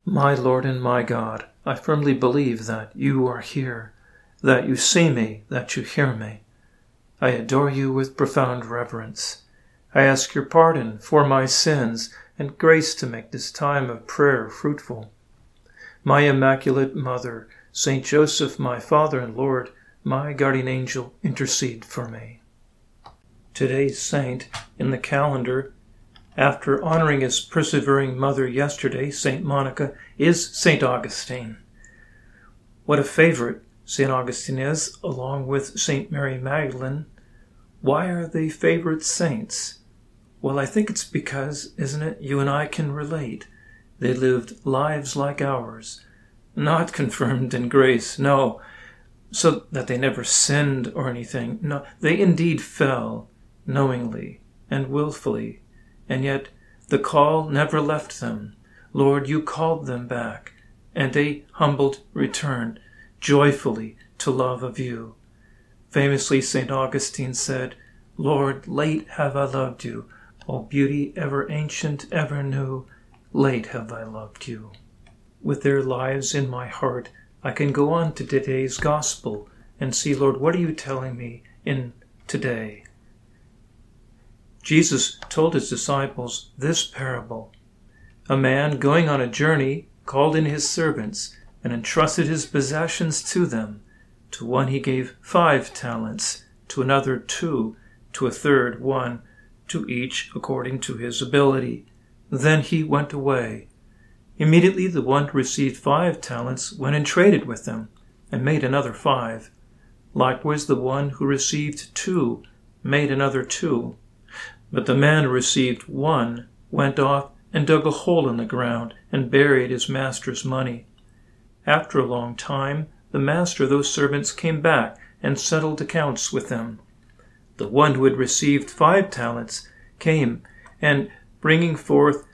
My Lord and my God, I firmly believe that you are here, that you see me, that you hear me. I adore you with profound reverence. I ask your pardon for my sins and grace to make this time of prayer fruitful. My Immaculate Mother, Saint Joseph, my Father and Lord, my guardian angel, intercede for me. Today's saint in the calendar, after honoring his persevering mother yesterday, St. Monica, is St. Augustine. What a favorite St. Augustine is, along with St. Mary Magdalene. Why are they favorite saints? Well, I think it's because, isn't it, you and I can relate. They lived lives like ours, not confirmed in grace, no, so that they never sinned or anything. No, they indeed fell, knowingly and willfully, and yet the call never left them. Lord, you called them back, and they humbled returned joyfully to love of you. Famously, St. Augustine said, Lord, late have I loved you. O beauty ever ancient, ever new, late have I loved you. With their lives in my heart, I can go on to today's gospel and see, Lord, what are you telling me in today? Jesus told his disciples this parable. A man going on a journey called in his servants and entrusted his possessions to them. To one he gave 5 talents, to another 2, to a third 1, to each according to his ability. Then he went away. Immediately the one who received 5 talents went and traded with them, and made another 5. Likewise the one who received 2 made another 2. But the man who received 1 went off and dug a hole in the ground and buried his master's money. After a long time, the master of those servants came back and settled accounts with them. The one who had received 5 talents came, and bringing forth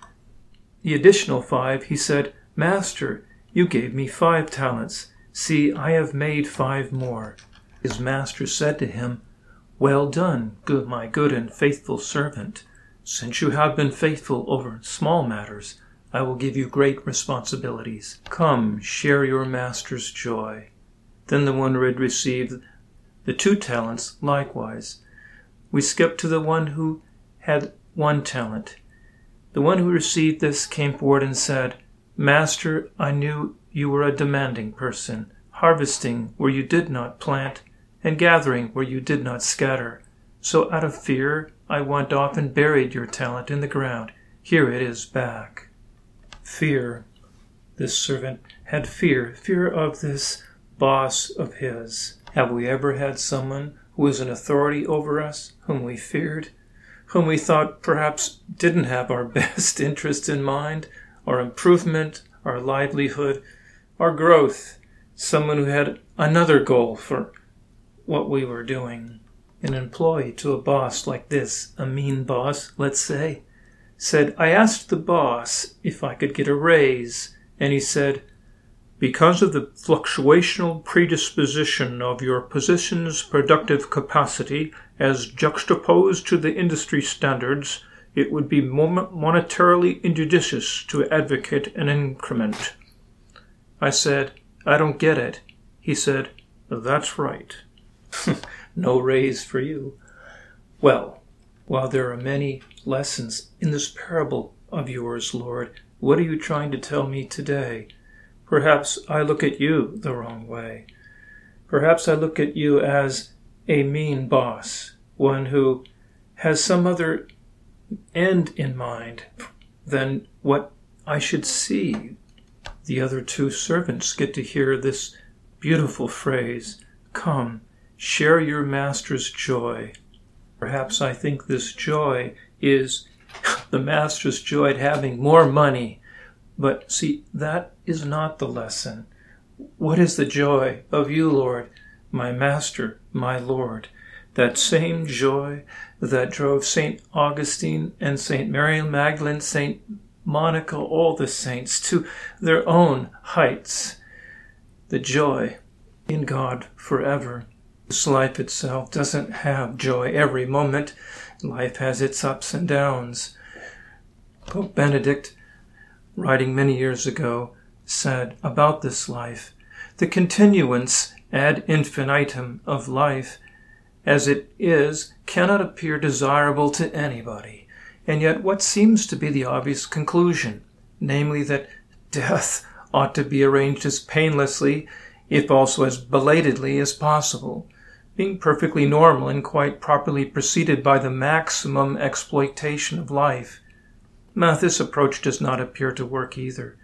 the additional 5, he said, Master, you gave me 5 talents. See, I have made 5 more. His master said to him, Well done, my good and faithful servant. Since you have been faithful over small matters, I will give you great responsibilities. Come, share your master's joy. Then the one who had received the 2 talents likewise. We skip to the one who had 1 talent. The one who received this came forward and said, Master, I knew you were a demanding person, harvesting where you did not plant, and gathering where you did not scatter. So out of fear I went off and buried your talent in the ground. Here it is back. Fear. This servant had fear of this boss of his. Have we ever had someone who was an authority over us, whom we feared, whom we thought perhaps didn't have our best interest in mind, our improvement, our livelihood, our growth, someone who had another goal for what we were doing? An employee to a boss like this, a mean boss, let's say, said, I asked the boss if I could get a raise, and he said, Because of the fluctuational predisposition of your position's productive capacity as juxtaposed to the industry standards, it would be monetarily injudicious to advocate an increment. I said, I don't get it. He said, That's right. No raise for you. Well, while there are many lessons in this parable of yours, Lord, what are you trying to tell me today? Perhaps I look at you the wrong way. Perhaps I look at you as a mean boss, one who has some other end in mind than what I should see. The other 2 servants get to hear this beautiful phrase, Come, share your master's joy. Perhaps I think this joy is the master's joy at having more money. But see, that is not the lesson. What is the joy of you, Lord, my Master, my Lord? That same joy that drove St. Augustine and St. Mary Magdalene, St. Monica, all the saints to their own heights. The joy in God forever. This life itself doesn't have joy every moment. Life has its ups and downs. Pope Benedict, writing many years ago, said about this life, the continuance ad infinitum of life as it is cannot appear desirable to anybody. And yet what seems to be the obvious conclusion, namely that death ought to be arranged as painlessly, if also as belatedly as possible, being perfectly normal and quite properly preceded by the maximum exploitation of life. Now, this approach does not appear to work either.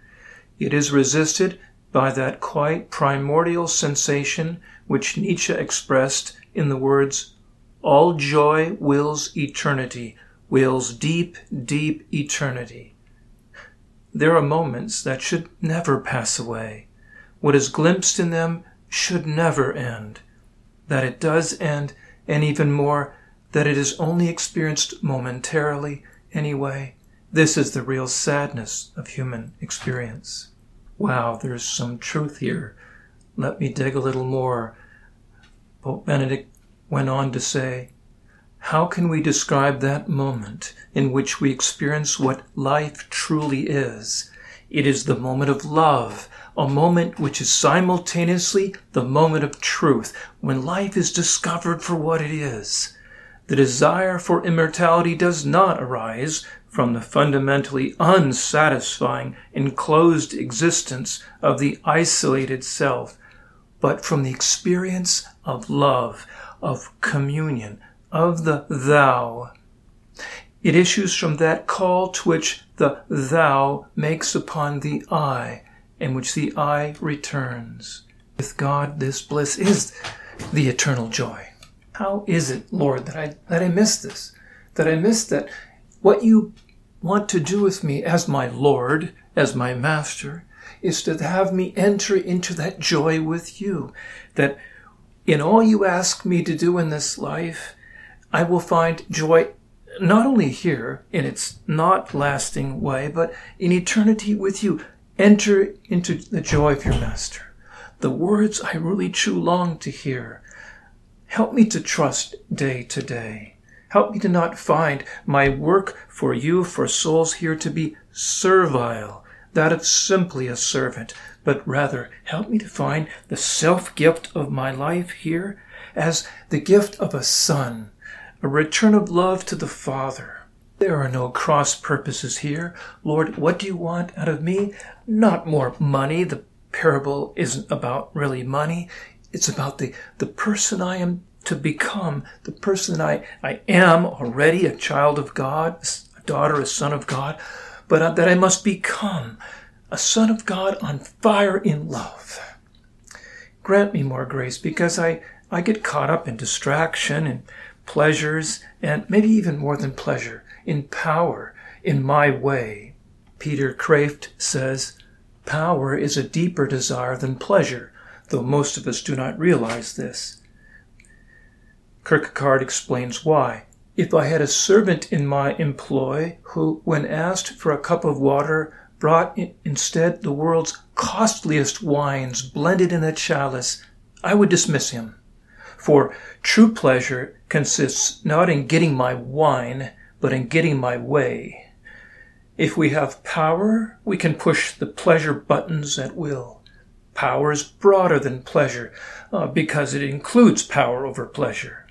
It is resisted by that quite primordial sensation which Nietzsche expressed in the words, "All joy wills eternity, wills deep, deep eternity." There are moments that should never pass away. What is glimpsed in them should never end. That it does end, and even more, that it is only experienced momentarily anyway. This is the real sadness of human experience. Wow, there's some truth here. Let me dig a little more. Pope Benedict went on to say, how can we describe that moment in which we experience what life truly is? It is the moment of love, a moment which is simultaneously the moment of truth, when life is discovered for what it is. The desire for immortality does not arise from the fundamentally unsatisfying, enclosed existence of the isolated self, but from the experience of love, of communion, of the thou. It issues from that call to which the thou makes upon the I, and which the I returns. With God, this bliss is the eternal joy. How is it, Lord, that I miss this? That I miss that what you want to do with me as my Lord, as my Master, is to have me enter into that joy with you. That in all you ask me to do in this life, I will find joy not only here in its not lasting way, but in eternity with you. Enter into the joy of your Master. The words I really too long to hear. Help me to trust day to day. Help me to not find my work for you, for souls here, to be servile, that of simply a servant, but rather help me to find the self-gift of my life here as the gift of a son, a return of love to the Father. There are no cross purposes here. Lord, what do you want out of me? Not more money. The parable isn't about really money. It's about the person I am to become, the person I am already, a child of God, a daughter, a son of God, but that I must become a son of God on fire in love. Grant me more grace, because I get caught up in distraction and pleasures, and maybe even more than pleasure, in power, in my way. Peter Kraft says, power is a deeper desire than pleasure, though most of us do not realize this. Kierkegaard explains why. If I had a servant in my employ who, when asked for a cup of water, brought instead the world's costliest wines blended in a chalice, I would dismiss him. For true pleasure consists not in getting my wine, but in getting my way. If we have power, we can push the pleasure buttons at will. Power is broader than pleasure, because it includes power over pleasure.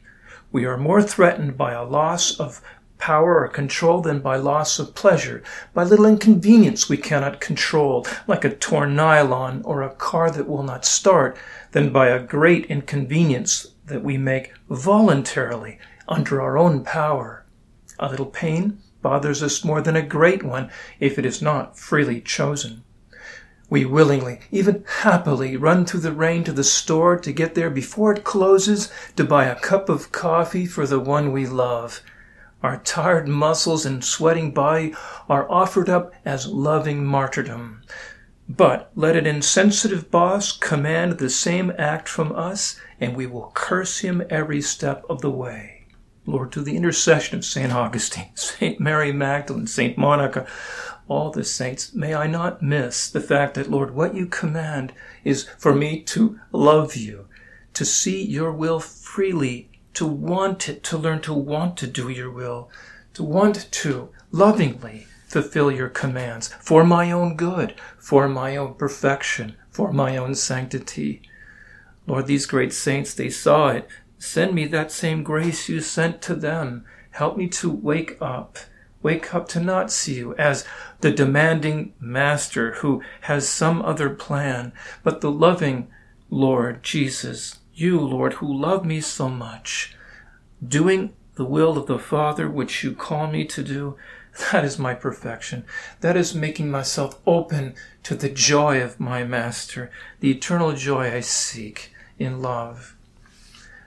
We are more threatened by a loss of power or control than by loss of pleasure, by little inconvenience we cannot control, like a torn nylon or a car that will not start, than by a great inconvenience that we make voluntarily under our own power. A little pain bothers us more than a great one if it is not freely chosen. We willingly, even happily, run through the rain to the store to get there before it closes to buy a cup of coffee for the one we love. Our tired muscles and sweating body are offered up as loving martyrdom. But let an insensitive boss command the same act from us, and we will curse him every step of the way. Lord, through the intercession of St. Augustine, St. Mary Magdalene, St. Monica, all the saints, may I not miss the fact that, Lord, what you command is for me to love you, to see your will freely, to learn to want to do your will, to want to lovingly fulfill your commands for my own good, for my own perfection, for my own sanctity. Lord, these great saints, they saw it. Send me that same grace you sent to them. Help me to wake up to not see you as the demanding master who has some other plan, but the loving Lord Jesus, you, Lord, who love me so much, doing the will of the Father which you call me to do. That is my perfection. That is making myself open to the joy of my Master, the eternal joy I seek in love.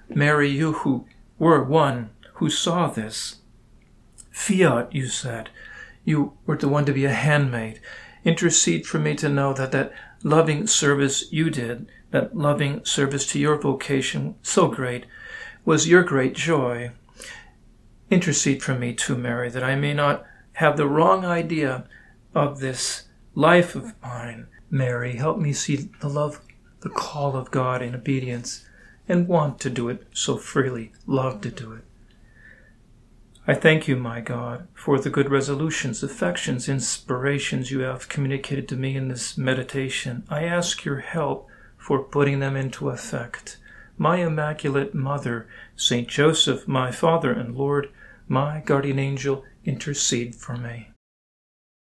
Mary, you who were one who saw this, fiat, you said, you were the one to be a handmaid. Intercede for me to know that loving service you did, that loving service to your vocation, so great, was your great joy. Intercede for me too, Mary, that I may not have the wrong idea of this life of mine. Mary, help me see the love, the call of God in obedience, and want to do it so freely, love to do it. I thank you, my God, for the good resolutions, affections, inspirations you have communicated to me in this meditation. I ask your help for putting them into effect. My Immaculate Mother, Saint Joseph, my Father and Lord, my guardian angel, intercede for me.